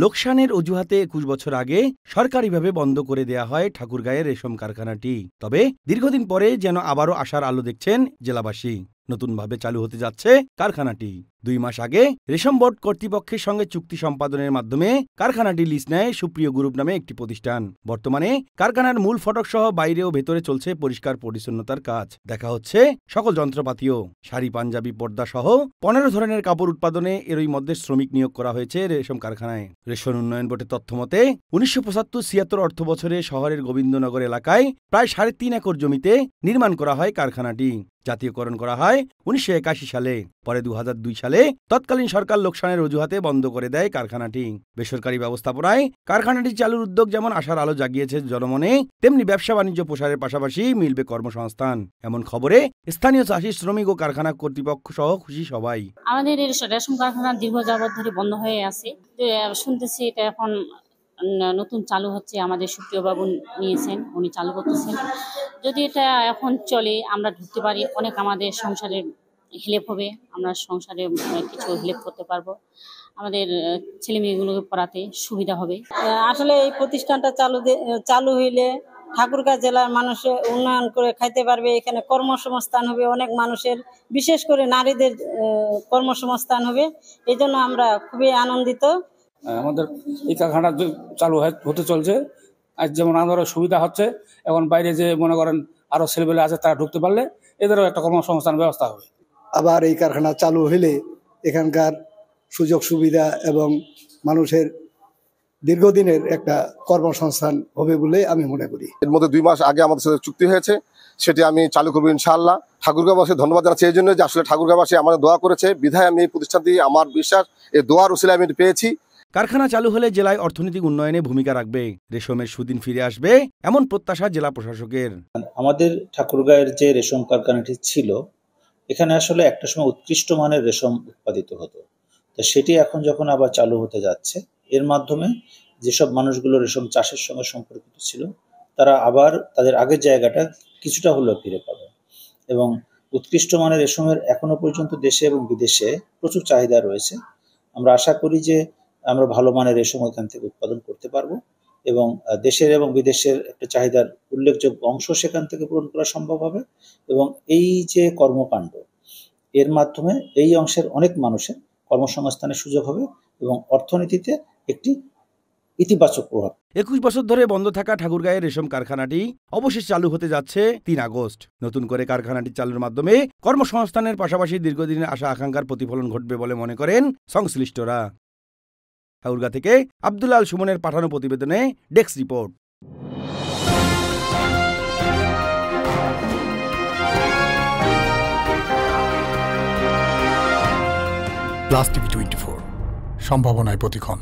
লোকসানের অজুহাতে ২১ বছর আগে সরকারিভাবে বন্ধ করে দেয়া হয় ঠাকুরগাঁয়ের রেশম কারখানাটি। তবে দীর্ঘদিন পরে যেন আবারও আশার আলো দেখছেন জেলাবাসী। নতুনভাবে চালু হতে যাচ্ছে কারখানাটি। ২ মাস আগে রেশম বোর্ড কর্তৃপক্ষের সঙ্গে চুক্তি সম্পাদনের মাধ্যমে কারখানাটি লিজ নেয় সুপ্রিয় গ্রুপ নামে একটি প্রতিষ্ঠান। বর্তমানে কারখানার মূল ফটক সহ বাইরে ও ভেতরে চলছে পরিষ্কার পরিচ্ছন্নতার কাজ। দেখা হচ্ছে সকল যন্ত্রপাতিও। শাড়ি, পাঞ্জাবি, পর্দা সহ ১৫ ধরনের কাপড় উৎপাদনে এরই মধ্যে শ্রমিক নিয়োগ করা হয়েছে রেশম কারখানায়। রেশম উন্নয়ন বোর্ডের তথ্য মতে ১৯৭৫-৭৬ অর্থ বছরে শহরের গোবিন্দনগর এলাকায় প্রায় ৩.৫ একর জমিতে নির্মাণ করা হয় কারখানাটি। জাতীয়করণ করা হয় ১৯৮১ সালে। পরে ২০০২ সালে তৎকালীন সরকার লোকসানের অজুহাতে বন্ধ করে দেয় কারখানাটি। বেসরকারি ব্যবস্থাপনায় কারখানাটি চালুর উদ্যোগ যেমন আশার আলো জাগিয়েছে জনমনে, তেমনি ব্যবসা বাণিজ্য প্রসারের পাশাপাশি মিলবে কর্মসংস্থান। এমন খবরে স্থানীয় চাষি, শ্রমিক ও কারখানা কর্তৃপক্ষ সহ খুশি সবাই। আমাদের রেশম কারখানা দীর্ঘ যাবৎ ধরে বন্ধ হয়ে আছে। শুনতেছি এটা এখন নতুন চালু হচ্ছে। আমাদের সুপ্রিয় বাবু নিয়েছেন, উনি চালু করতেছেন। যদি এটা এখন চলে, আমরা ঢুকতে পারি, অনেক আমাদের সংসারে হেল্প হবে। আমরা সংসারে কিছু হেল্প করতে পারবো, আমাদের ছেলে মেয়েগুলোকে পড়াতে সুবিধা হবে। আসলে এই প্রতিষ্ঠানটা চালু হইলে ঠাকুরগাঁ জেলার মানুষের উন্নয়ন করে খাইতে পারবে। এখানে কর্মসংস্থান হবে অনেক মানুষের, বিশেষ করে নারীদের কর্মসংস্থান হবে। এই জন্য আমরা খুবই আনন্দিত। আমাদের এই কারখানা চালু হতে চলছে, আজ যেমন আমাদের সুবিধা হচ্ছে, এখন বাইরে যে মনে করেন আরো ছেলেপেলে আছে তারা ঢুকতে পারলে এদেরও একটা কর্মসংস্থান ব্যবস্থা হবে। আবার এই কারখানা চালু হলে এখানকার সুযোগ সুবিধা এবং মানুষের দীর্ঘদিনের একটা কর্মসংস্থান হবে বলে আমি মনে করি। এর মধ্যে ২ মাস আগে আমাদের সাথে চুক্তি হয়েছে, সেটি আমি চালু করবো ইনশাআল্লাহ। ঠাকুরগাঁওবাসী ধন্যবাদ জানাচ্ছি এই জন্য যে আসলে ঠাকুরগাঁওবাসী আমাদের দোয়া করেছে, বিধায় আমি এই প্রতিষ্ঠানটি, আমার বিশ্বাস এই দোয়ার উসিলায় আমি পেয়েছি। কারখানা চালু হলে জেলায় অর্থনৈতিক উন্নয়নে ভূমিকা রাখবে, রেশমের সুদিন ফিরে আসবে, এমন প্রত্যাশা জেলা প্রশাসকের। আমাদের ঠাকুরগাঁয়ের যে রেশম কারখানাটি ছিল, এখানে আসলে একটা সময় উৎকৃষ্ট মানের রেশম উৎপাদিত হতো। তো সেটি এখন যখন আবার চালু হতে যাচ্ছে, এর মাধ্যমে যেসব মানুষগুলো রেশম চাষের সঙ্গে সম্পর্কিত ছিল তারা আবার তাদের আগের জায়গাটা কিছুটা হলেও ফিরে পাবে। এবং উৎকৃষ্ট মানের রেশমের এখনো পর্যন্ত দেশে এবং বিদেশে প্রচুর চাহিদা রয়েছে। আমরা আশা করি যে আমরা ভালো মানের রেশম এখান থেকে উৎপাদন করতে পারবো এবং দেশের এবং বিদেশের একটা চাহিদার উল্লেখযোগ্য অংশ সেখান থেকে পূরণ করা সম্ভব হবে। এবং এই যে কর্মকাণ্ড, এর মাধ্যমে এই অংশের অনেক মানুষের কর্মসংস্থানের সুযোগ হবে এবং অর্থনীতিতে একটি ইতিবাচক প্রভাব। ২১ বছর ধরে বন্ধ থাকা ঠাকুরগাঁয়ের রেশম কারখানাটি অবশেষে চালু হতে যাচ্ছে ৩ আগস্ট। নতুন করে কারখানাটি চালুর মাধ্যমে কর্মসংস্থানের পাশাপাশি দীর্ঘদিনের আশা আকাঙ্ক্ষার প্রতিফলন ঘটবে বলে মনে করেন সংশ্লিষ্টরা। ঠাকুরগাঁ থেকে আব্দুল আল সুমনের পাঠানো প্রতিবেদনে ডেস্ক রিপোর্ট। প্লাস টিভি 24, সম্ভাবনায় প্রতিক্ষণ।